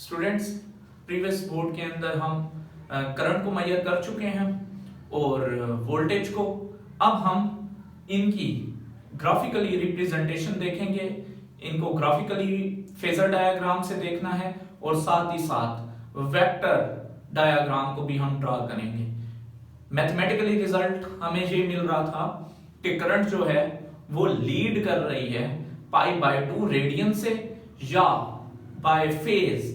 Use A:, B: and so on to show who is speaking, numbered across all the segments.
A: Students, previous board के अंदर हम करंट को मेजर कर चुके हैं और वोल्टेज को। अब हम इनकी ग्राफिकली रिप्रेजेंटेशन देखेंगे। इनको ग्राफिकली फेजर डायग्राम से देखना है और साथ ही साथ वेक्टर डायग्राम को भी हम ड्रा करेंगे। मैथमेटिकली रिजल्ट हमें ये मिल रहा था कि करंट जो है वो लीड कर रही है π/2 रेडियन से या बाय फेज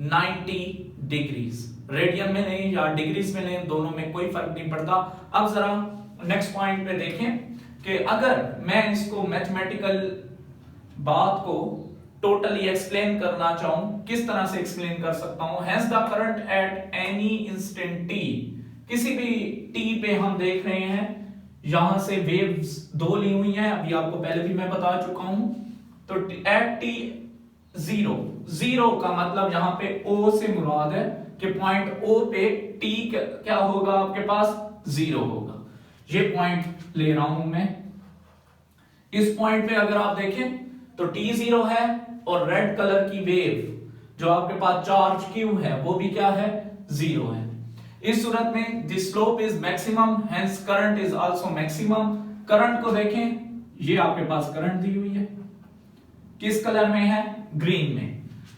A: 90 डिग्रीज। रेडियन में नहीं या डिग्रीज में नहीं, दोनों में कोई फर्क नहीं पड़ता। अब जरा नेक्स्ट पॉइंट पे देखें कि अगर मैं इसको मैथमेटिकल बात को टोटली एक्सप्लेन करना चाहूं, किस तरह से एक्सप्लेन कर सकता हूं। Hence the current at any instant T, किसी भी टी पे हम देख रहे हैं, यहां से वेव्स दो ली हुई हैं, अभी आपको पहले भी मैं बता चुका हूं। तो एट टी जीरो का मतलब यहां पे O से मुराद है कि पॉइंट O पे टी क्या होगा, आपके पास जीरो होगा। ये पॉइंट ले रहा हूं मैं। इस पॉइंट पे अगर आप देखें तो टी जीरो है और रेड कलर की वेव जो आपके पास चार्ज Q है वो भी क्या है, जीरो है। इस सूरत में the slope is maximum, hence current is also maximum. Current को देखें, ये आपके पास करंट दी हुई है, किस कलर में है, ग्रीन में।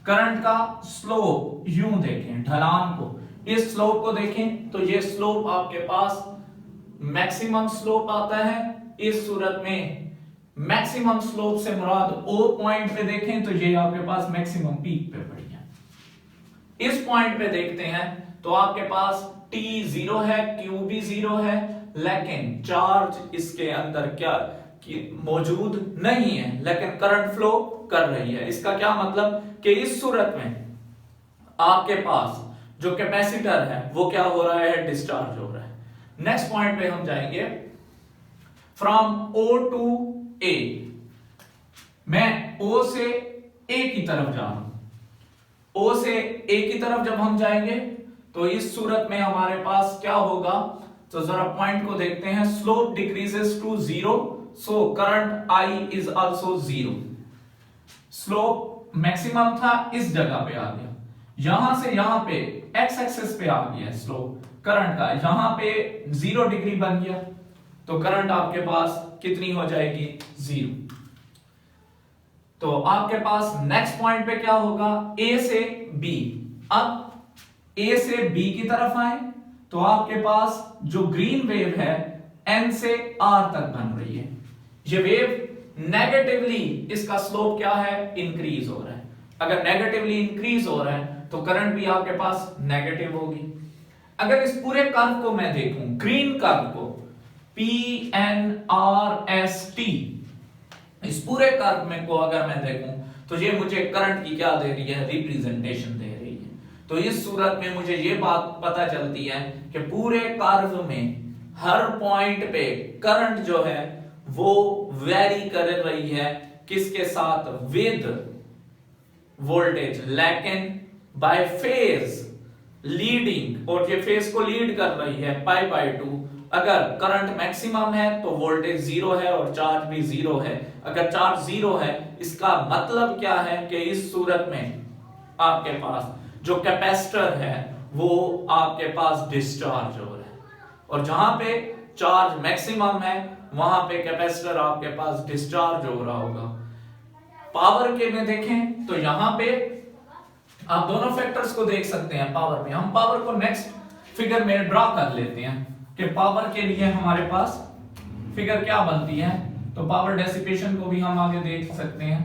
A: करंट का स्लोप यूं देखें, ढलान को, इस स्लोप को देखें तो ये स्लोप आपके पास मैक्सिमम स्लोप आता है। इस सूरत में मैक्सिमम स्लोप से मुराद O पॉइंट पे देखें तो ये आपके पास मैक्सिमम पीक पे पड़ी है। इस पॉइंट पे देखते हैं तो आपके पास T जीरो है, Q भी जीरो है, लेकिन चार्ज इसके अंदर क्या मौजूद नहीं है, लेकिन करंट फ्लो कर रही है। इसका क्या मतलब कि इस सूरत में आपके पास जो कैपेसिटर है वो क्या हो रहा है, डिस्चार्ज हो रहा है। नेक्स्ट पॉइंट पे हम जाएंगे, फ्रॉम O टू A। मैं O से A की तरफ जा रहा हूं। O से A की तरफ जब हम जाएंगे तो इस सूरत में हमारे पास क्या होगा, तो जरा पॉइंट को देखते हैं। Slope decreases to zero, so current I is also zero. Slope maximum था, इस जगह पे आ गया, यहां से यहां पे एक्स एक्सिस पे आ गया स्लोप करंट का, यहां पे 0 डिग्री बन गया, तो करंट आपके पास कितनी हो जाएगी, जीरो। तो आपके पास नेक्स्ट पॉइंट पे क्या होगा, A से B। अब A से B की तरफ आए तो आपके पास जो ग्रीन वेव है N से R तक बन रही है। ये वेव नेगेटिवली, इसका स्लोप क्या है, इंक्रीज हो रहा है। अगर नेगेटिवली इंक्रीज हो रहा है तो करंट भी आपके पास नेगेटिव होगी। अगर इस पूरे कर्व को मैं देखूं, ग्रीन कर्व को, PNRST, इस पूरे कर्व में को अगर मैं देखूं तो ये मुझे करंट की क्या दे रही है, रिप्रेजेंटेशन दे रही है। तो इस सूरत में मुझे ये बात पता चलती है कि पूरे कर्व में हर पॉइंट पे करंट जो है वो वेरी कर रही है, किसके साथ, विद वोल्टेज, लेकिन बाय फेज लीडिंग, और ये फेज को लीड कर रही है π/2। अगर करंट मैक्सिमम है तो वोल्टेज जीरो है और चार्ज भी जीरो है। अगर चार्ज जीरो है, इसका मतलब क्या है कि इस सूरत में आपके पास जो कैपेसिटर है वो आपके पास डिस्चार्ज हो रहा है, और जहां पे चार्ज मैक्सिमम है वहां पे कैपेसिटर आपके पास डिस्चार्ज हो रहा होगा। पावर के में देखें तो यहां पे आप दोनों फैक्टर्स को देख सकते हैं। पावर में हम पावर को नेक्स्ट फिगर में ड्रा कर लेते हैं कि पावर के लिए हमारे पास फिगर क्या बनती है। तो पावर डेसिपेशन को भी हम आगे देख सकते हैं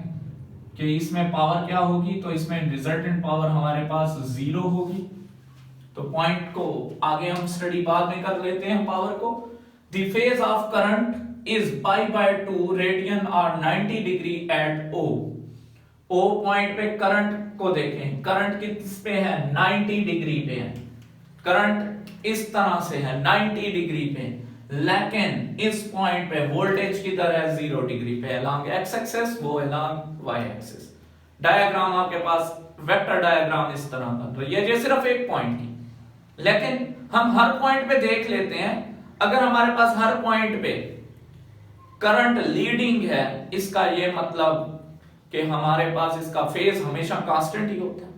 A: कि इसमें पावर क्या होगी, तो इसमें रिजल्टेंट पावर हमारे पास जीरो होगी। तो पॉइंट को आगे हम स्टडी बाद में कर लेते हैं। पावर को, the phase of current is π/2 radian और 90 डिग्री एट O पॉइंट पे करंट को देखें, करंट किस पे है, 90 डिग्री पे है। करंट इस तरह से है 90 डिग्री पे, लेकिन इस पॉइंट पे वोल्टेज किधर है, 0 डिग्री पे, अलोंग एक्स एक्सिस, वो अलोंग वाई एक्सिस। डायग्राम आपके पास वेक्टर डायग्राम इस तरह का। तो ये सिर्फ एक पॉइंट की, लेकिन हम हर पॉइंट पे देख लेते हैं। अगर हमारे पास हर पॉइंट पे करंट लीडिंग है, इसका ये मतलब कि हमारे पास इसका फेज हमेशा कांस्टेंट ही होता है।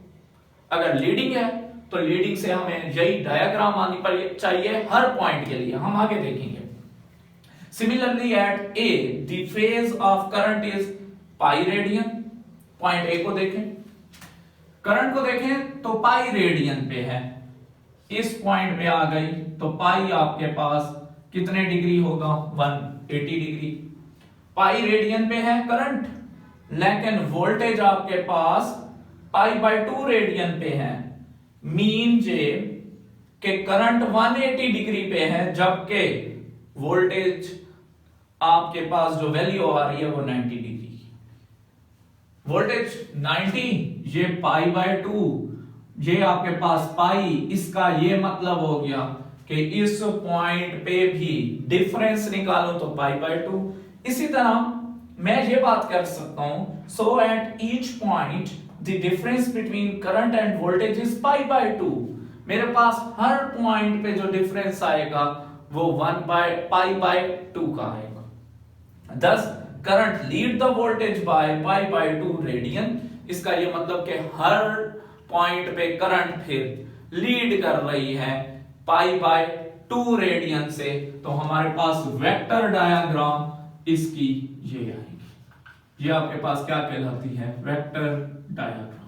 A: अगर लीडिंग है तो लीडिंग से हमें यही डायग्राम आनी चाहिए हर पॉइंट के लिए, हम आगे देखेंगे। Similarly at A the phase of current is pi radian. Point A को देखें, करंट को देखें तो पाई रेडियन पे है, इस पॉइंट पे आ गई तो पाई आपके पास कितने डिग्री होगा, 180 डिग्री। पाई रेडियन पे है करंट, लेकिन वोल्टेज आपके पास पाई बाय 2 रेडियन पे है। मीन जे के करंट 180 डिग्री पे है, जबकि वोल्टेज आपके पास जो वैल्यू आ रही है वो 90 डिग्री। वोल्टेज 90, ये पाई बाय 2, ये आपके पास पाई, इसका ये मतलब हो गया कि इस पॉइंट पे भी डिफरेंस निकालो तो पाई बाय 2। इसी तरह मैं ये बात कर सकता हूं, so at each point the difference between current and voltage is pi by 2। मेरे पास हर पॉइंट पे जो डिफरेंस आएगा वो 1 बाय पाई बाय 2 का आएगा। दस current lead the voltage by pi by 2 radian. इसका ये मतलब कि हर पॉइंट पे करंट फिर लीड कर रही है पाई बाय 2 रेडियन से। तो हमारे पास वेक्टर डायग्राम इसकी ये आएगी, ये आपके पास क्या कहलाती है, वेक्टर डायग्राम।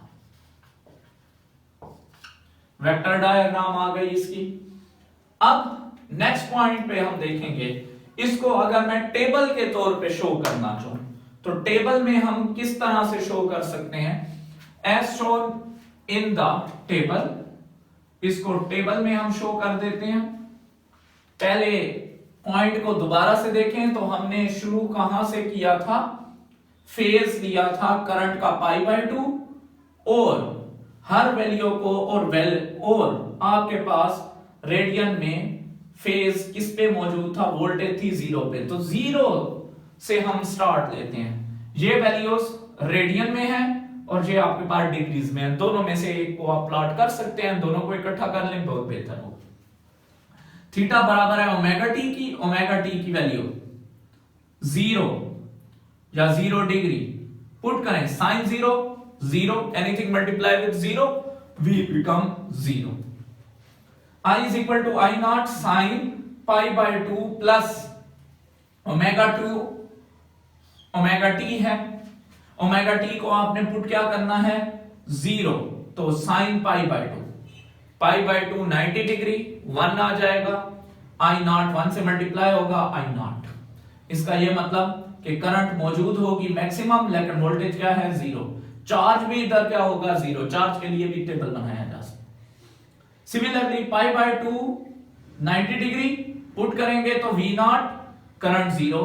A: वेक्टर डायग्राम आ गई इसकी। अब नेक्स्ट पॉइंट पे हम देखेंगे, इसको अगर मैं टेबल के तौर पे शो करना चाहूं तो टेबल में हम किस तरह से शो कर सकते हैं, as shown in the table. इसको टेबल में हम शो कर देते हैं। पहले पॉइंट को दोबारा से देखें तो हमने शुरू कहां से किया था, फेज लिया था करंट का पाई बाय 2 और हर वैल्यू को और आपके पास रेडियन में फेज किस पे मौजूद था, वोल्टेज थी 0 पे। तो 0 से हम स्टार्ट लेते हैं। ये वैल्यूज रेडियन में है और ये आपके पास डिग्रीज में है। दोनों में से एक को आप प्लॉट कर सकते हैं, दोनों को इकट्ठा कर लें बहुत बेहतर होगा। थीटा बराबर है ओमेगा टी की, ओमेगा टी की वैल्यू 0 या 0 डिग्री पुट करें, sine 0 0, anything multiply with 0 V become 0। I is equal to I naught sin pi by 2 plus omega 2 omega T है। ओमेगा टी को आपने पुट क्या करना है, 0, तो sine pi by 2, pi by 2 90 degree, 1 आ जाएगा, I naught 1 से मल्टीप्लाई होगा I naught। इसका ये मतलब कि करंट मौजूद होगी मैक्सिमम, लेकिन वोल्टेज क्या है 0। चार्ज भी इधर क्या होगा 0, चार्ज के लिए भी टेबल बनाया जा सकता। Similarly pi by 2 90 degree put करेंगे तो V नॉट करंट 0,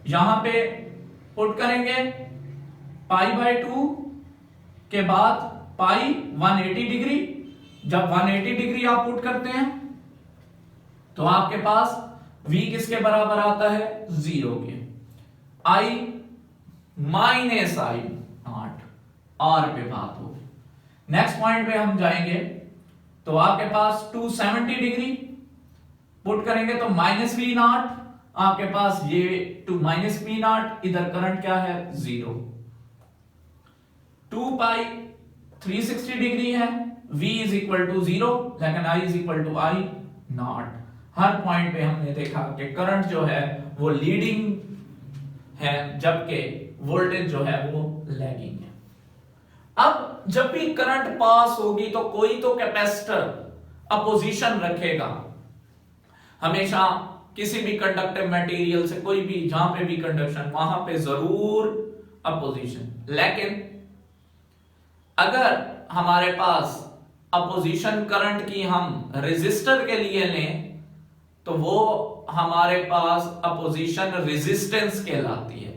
A: यहां पे पुट करेंगे पाई बाय 2 के बाद पाई 180 डिग्री। जब 180 डिग्री आप पुट करते हैं तो आपके पास V किसके बराबर आता है, 0 के। I minus I not, R पे बात होगी। नेक्स्ट पॉइंट पे हम जाएंगे तो आपके पास 270 डिग्री पुट करेंगे तो माइनस वी नॉट, आपके पास ये 2 माइनस वी नॉट, इधर करंट क्या है 0। 2 पाई 360 डिग्री है, V इज इक्वल टू 0, लेकिन I is equal to I naught. हर पॉइंट पे हमने देखा कि करंट जो है वो लीडिंग है, जबकि वोल्टेज जो है वो लैगिंग है। अब जब भी करंट पास होगी तो कोई तो कैपेसिटर अपोजिशन रखेगा। हमेशा किसी भी कंडक्टिव मटेरियल से कोई भी जहां पे भी कंडक्शन, वहां पे जरूर अपोजिशन। लेकिन अगर हमारे पास अपोजिशन करंट की हम रेजिस्टर के लिए लें तो वो हमारे पास अपोजिशन रेजिस्टेंस कहलाती है।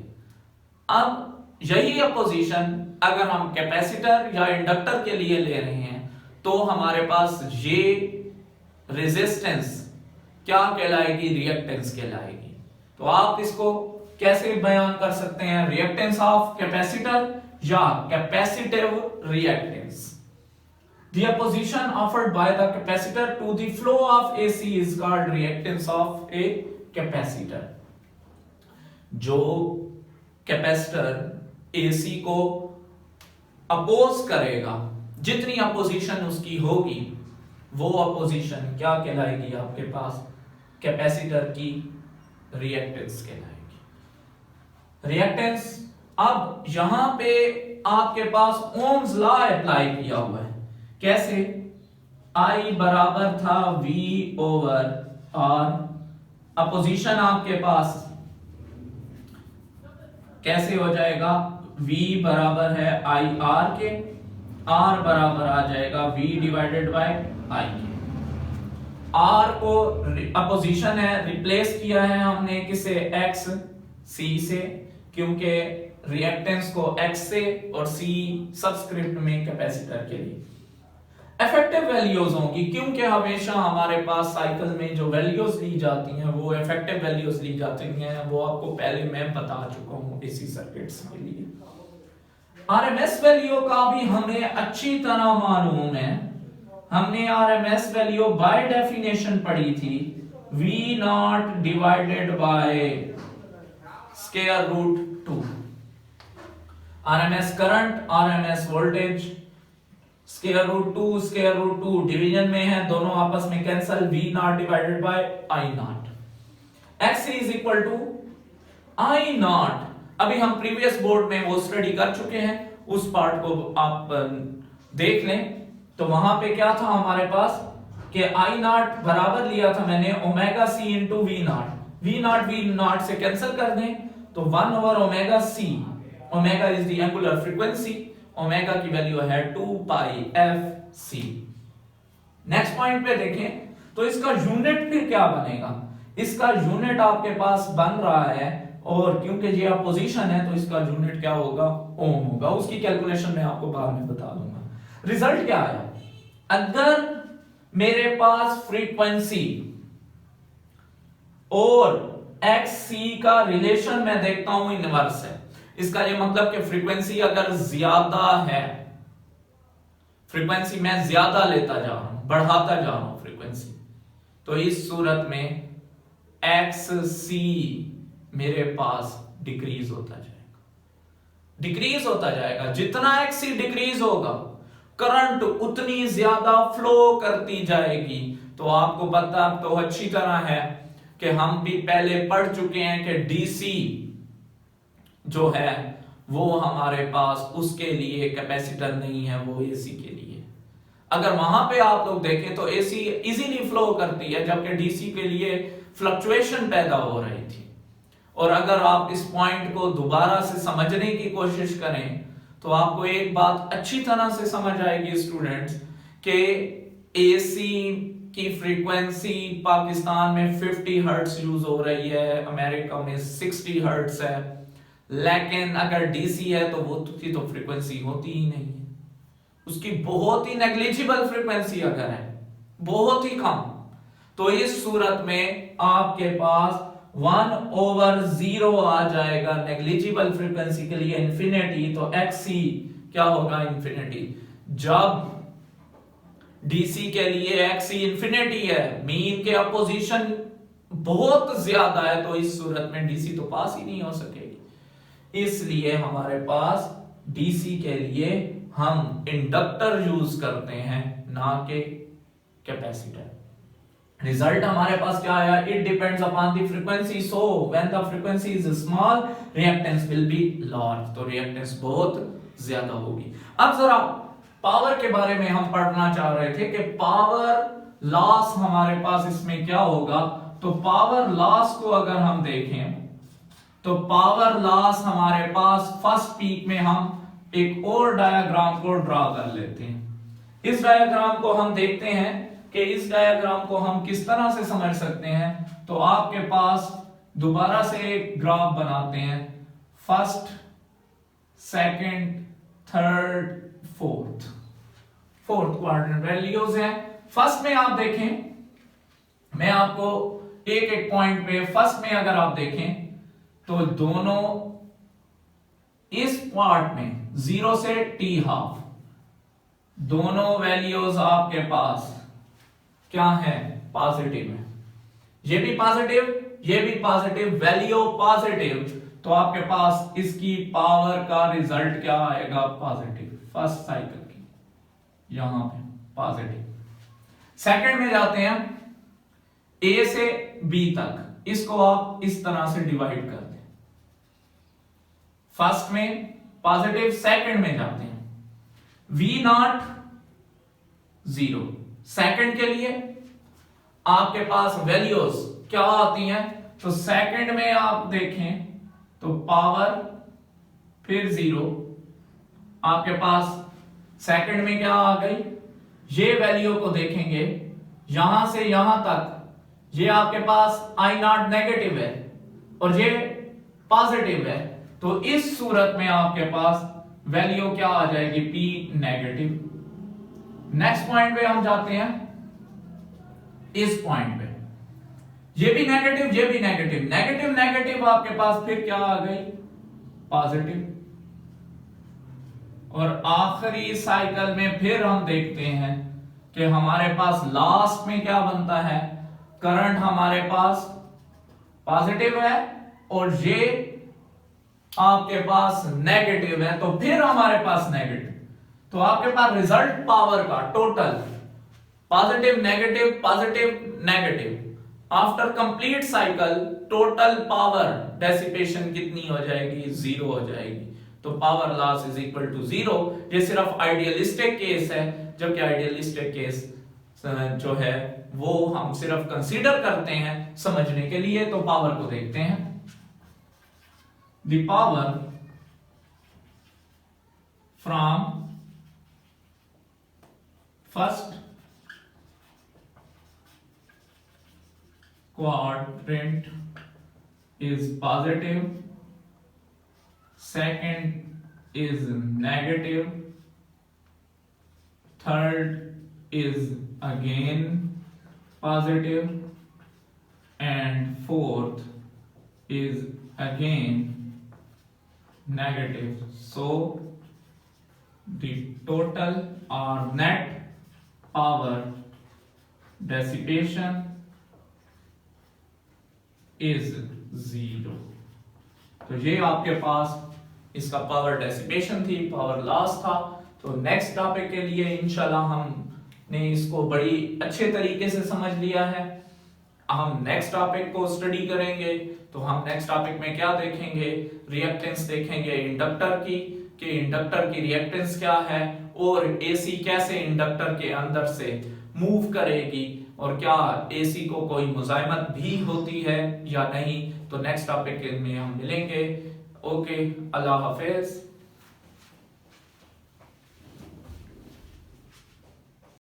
A: अब यही अपोजिशन अगर हम कैपेसिटर या इंडक्टर के लिए ले रहे हैं तो हमारे पास ये रेजिस्टेंस क्या कहलाएगी, रिएक्टेंस कहलाएगी। तो आप इसको कैसे बयान कर सकते हैं, रिएक्टेंस ऑफ कैपेसिटर या capacitive reactance. The opposition offered by the capacitor to the flow of AC is called reactance of a capacitor। जो कैपेसिटर AC को अपोज करेगा, जितनी अपोजिशन उसकी होगी वो अपोजिशन क्या कहलाएगी आपके पास, कैपेसिटर की रिएक्टेंस कहलाएगी। रिएक्टेंस, अब यहां पे आपके पास ओम्स लॉ अप्लाई किया हुआ है। कैसे? I बराबर था V ओवर R, अपोजिशन आपके पास कैसे हो जाएगा, V बराबर है I R के, R बराबर आ जाएगा V डिवाइडेड बाय I के। R को अपोजिशन है, रिप्लेस किया है हमने किसे, X C से, क्योंकि रिएक्टेंस को X से और C सबस्क्रिप्ट में कैपेसिटर के लिए। इफेक्टिव वैल्यूज होंगी, क्योंकि हमेशा हमारे पास साइकिल में जो वैल्यूज ली जाती हैं वो इफेक्टिव वैल्यूज ली जाती हैं, वो आपको पहले मैं बता चुका हूं एसी सर्किट्स के लिए। आरएमएस वैल्यू का भी हमें अच्छी तरह मालूम है, हमने आरएमएस वैल्यू बाय डेफिनेशन पढ़ी थी, V naught divided by square root 2। RMS current, RMS voltage, square root 2 division में है, दोनों आपस में cancel, V naught divided by I naught, X is equal to I naught. अभी हम प्रीवियस बोर्ड में वो स्टडी कर चुके हैं, उस पार्ट को आप देख लें। तो वहां पे क्या था हमारे पास कि I नॉट बराबर लिया था मैंने omega C into V not से कैंसिल कर दें तो 1 over omega C, omega is the angular frequency, omega की वैल्यू है 2 पाई एफ सी। नेक्स्ट पॉइंट पे देखें तो इसका यूनिट फिर क्या बनेगा, इसका यूनिट आपके पास बन रहा है, और क्योंकि ये अपोजिशन है तो इसका यूनिट क्या होगा, ओम होगा। उसकी कैलकुलेशन मैं आपको बाद में बता दूंगा। रिजल्ट क्या आया, अगर मेरे पास फ्रीक्वेंसी और एक्स सी का रिलेशन मैं देखता हूं इनवर्स है, इसका ये मतलब कि फ्रीक्वेंसी अगर ज्यादा है, फ्रीक्वेंसी मैं ज्यादा लेता जा रहा हूं, बढ़ाता जा रहा हूं फ्रीक्वेंसी, तो इस सूरत में एक्स सी मेरे पास डिक्रीज होता जाएगा। जितना एक्स सी डिक्रीज होगा करंट उतनी ज्यादा फ्लो करती जाएगी। तो आपको पता तो अच्छी तरह है कि हम भी पहले पढ़ चुके हैं कि डीसी जो है वो हमारे पास उसके लिए कैपेसिटर नहीं है, वो एसी के लिए। अगर वहां पे आप लोग देखें तो एसी इजीली फ्लो करती है, जबकि डीसी के लिए फ्लक्चुएशन पैदा हो रही थी। और अगर आप इस पॉइंट को दोबारा से समझने की कोशिश करें तो आपको एक बात अच्छी तरह से समझ आएगी स्टूडेंट्स कि एसी की फ्रीक्वेंसी पाकिस्तान में 50 हर्ट्ज यूज हो रही है, अमेरिका में 60 हर्ट्ज है, लेकिन अगर डीसी है तो वो उसकी तो फ्रीक्वेंसी होती ही नहीं है, उसकी बहुत ही नेग्लिजिबल फ्रीक्वेंसी अगर है, बहुत ही कम। तो इस सूरत में आपके पास 1/0 आ जाएगा नेग्लिजिबल फ्रीक्वेंसी के लिए इंफिनिटी, तो एक्सी क्या होगा, इंफिनिटी। जब डीसी के लिए एक्सी इंफिनिटी है, मीन के अपोजिशन बहुत ज्यादा है, तो इस सूरत में डीसी तो पास ही नहीं हो सकेगी। इसलिए हमारे पास डीसी के लिए हम इंडक्टर यूज करते हैं, ना कि कैपेसिटर। रिजल्ट हमारे पास क्या आया, it depends upon the frequency, so when the frequency is small reactance will be large, तो रिएक्टेंस बहुत ज्यादा होगी। अब जरा पावर के बारे में हम पढ़ना चाह रहे थे कि पावर लॉस हमारे पास इसमें क्या होगा। तो पावर लॉस को अगर हम देखें तो पावर लॉस हमारे पास फर्स्ट पीक में हम एक और डायग्राम को ड्रा कर लेते हैं। इस डायग्राम को हम देखते हैं कि इस डायग्राम को हम किस तरह से समझ सकते हैं। तो आपके पास दोबारा से एक ग्राफ बनाते हैं, first, second, third, fourth quadrant values हैं। फर्स्ट में आप देखें, मैं आपको एक एक पॉइंट पे, फर्स्ट में अगर आप देखें तो दोनों इस पार्ट में 0 से t हाफ दोनों वैल्यूज आपके पास क्या है, पॉजिटिव है। ये भी पॉजिटिव, ये भी पॉजिटिव, वैल्यू पॉजिटिव, तो आपके पास इसकी पावर का रिजल्ट क्या आएगा, पॉजिटिव फर्स्ट साइकिल की। यहां पे पॉजिटिव। सेकंड में जाते हैं, ए से बी तक, इसको आप इस तरह से डिवाइड कर दें। फर्स्ट में पॉजिटिव, सेकंड में जाते हैं, V0 0। सेकंड के लिए आपके पास वैल्यूज क्या आती हैं, तो सेकंड में आप देखें तो पावर फिर 0, आपके पास सेकंड में क्या आ गई, ये वैल्यू को देखेंगे यहां से यहां तक, ये आपके पास I0 नेगेटिव है और ये पॉजिटिव है, तो इस सूरत में आपके पास वैल्यू क्या आ जाएगी, P नेगेटिव। नेक्स्ट पॉइंट पे हम जाते हैं, इस पॉइंट पे ये भी नेगेटिव, ये भी नेगेटिव, नेगेटिव नेगेटिव आपके पास फिर क्या आ गई, पॉजिटिव। और आखिरी साइकिल में फिर हम देखते हैं कि हमारे पास लास्ट में क्या बनता है, करंट हमारे पास पॉजिटिव है और ये आपके पास नेगेटिव है, तो फिर हमारे पास नेगेटिव, तो आपके पास रिजल्ट पावर का total positive negative after complete cycle total power dissipation कितनी हो जाएगी, 0 हो जाएगी। तो power loss is equal to 0। ये सिर्फ आइडियलिस्टिक केस है, जबकि आइडियलिस्टिक केस जो है वो हम सिर्फ कंसीडर करते हैं समझने के लिए। तो पावर को देखते हैं, the power from first quadrant is positive, second is negative, third is again positive, and fourth is again negative. So the total or net power dissipation is 0। तो ये आपके पास इसका पावर डेसिपेशन थी, पावर लॉस था। तो next topic के लिए इंशाल्लाह हमने इसको बड़ी अच्छे तरीके से समझ लिया है। हम नेक्स्ट टॉपिक को स्टडी करेंगे, तो हम नेक्स्ट टॉपिक में क्या देखेंगे, रिएक्टेंस देखेंगे इंडक्टर की, कि इंडक्टर की रिएक्टेंस क्या है और एसी कैसे इंडक्टर के अंदर से मूव करेगी, और क्या एसी को कोई मुजाहिमत भी होती है या नहीं। तो नेक्स्ट टॉपिक में हम मिलेंगे। ओके, अल्लाह हाफिज।